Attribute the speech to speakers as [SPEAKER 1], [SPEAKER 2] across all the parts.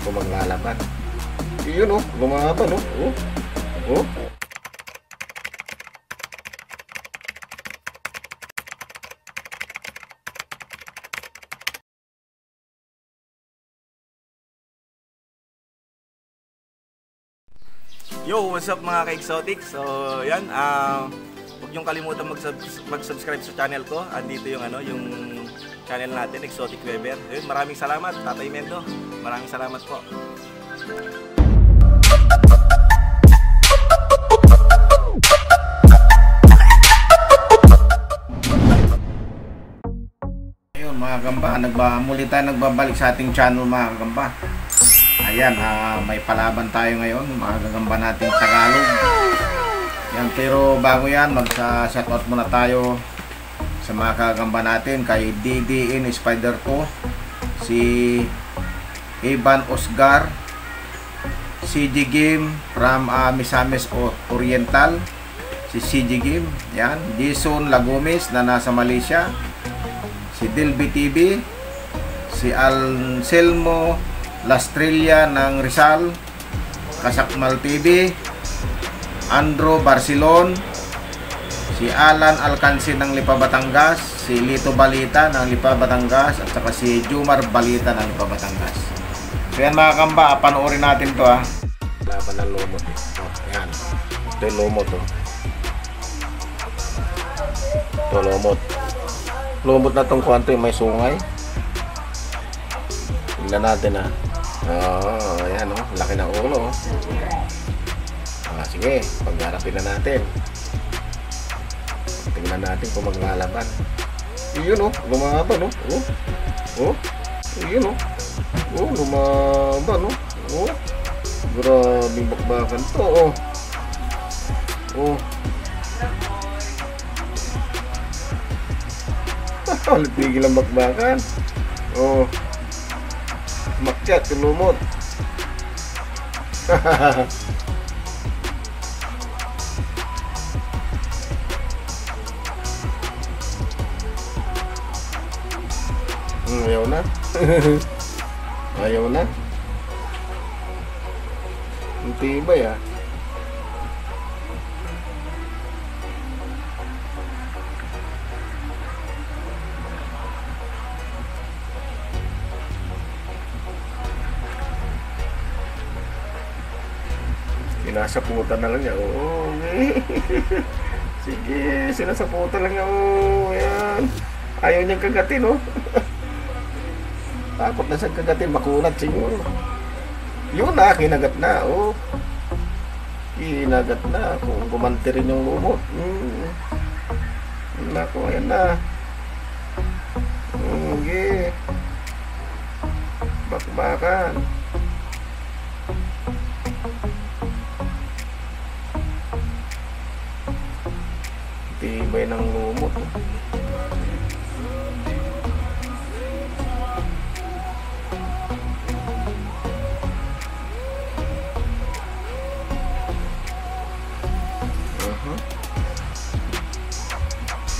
[SPEAKER 1] Kung maglalaban. Yun oh, lumaban oh. Oh. Oh.
[SPEAKER 2] Yo, what's up mga ka-exotic? So, yan, huwag niyong kalimutan mag-subscribe sa channel ko. Andito yung yung channel natin, Exotic Weber. Ayun, maraming salamat, Tatay Mendo. Maraming salamat po.
[SPEAKER 1] Ayun mga gamba, muli tayo nagbabalik sa ating channel mga gamba. Ayan, may palaban tayo ngayon, mga gagamba nating Tagalog. Yan, pero bago yan, magsa-shoutout muna tayo sa mga kagamba natin, kay DDN Spider 2, si Ivan Osgar, CG Game from Misamis Oriental, si CG Game, yan, Jason Lagomes na nasa Malaysia, si Dilby TV, si Anselmo Lastrilla ng Rizal, Kasakmal TV, Andrew Barcelon, si Alan Alcansin ng Lipa Batangas, si Lito Balita ng Lipa Batangas, at saka si Jumar Balita ng Lipa Batangas. So yan mga kamba, panoorin natin to laban ng lumot eh. Oh, yan. Ito yung lumot oh. Ito lumot. Lumot na tong kwanto yung may sungay. Tingnan natin oh, ayan oh, laki ng ulo oh. Sige, pagharapin na natin. Tingnan natin kung maglalaban. Yun oh, lumaban oh. Oh. Oh. Yun oh. Oh, lumaban oh. Oh. Grabing bakbakan to oh. Oh. Tigil ang bakbakan. Oh. Makyat, lumot. Ayaw na. Ayaw na. Ang tibay Sinasaputan na lang niya. Oo, okay. Sige, sinasaputan lang niya. Oo, ayan. Ayaw niyang kagatin, oh. Takot na siyang kagatin. Makunat siguro. Yun na, kinagat na, oh. Kinagat na. Kung gumanti rin yung lumot. Naku, ayan na. Okay. Bakbakan. Tibay ng lumot.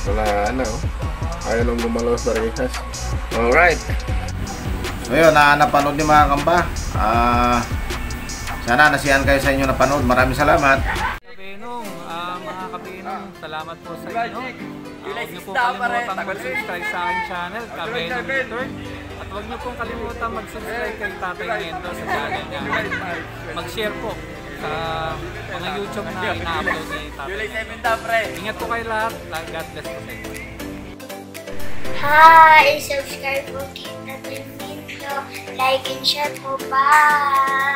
[SPEAKER 1] Wala na oh. Ayaw lang gumalaw sa rehas. Alright. So yun, napanood ni mga kamba. Sana nasiyahan kayo sa inyo napanood. Maraming salamat.
[SPEAKER 3] Mga kabinong, salamat po sa inyo. Huwag niyo pong kalimutan mag-subscribe sa aking channel, Kabinong Return. At huwag niyo pong kalimutan mag-subscribe kay Tatay Mendo sa channel niya. Mag-share po sa mga YouTube na ina-upload ni Tatay. Ingat po kayo lahat. God bless po sa inyo.
[SPEAKER 4] Hi! Subscribe po kay Tatay Mendo. Like and share po. Bye!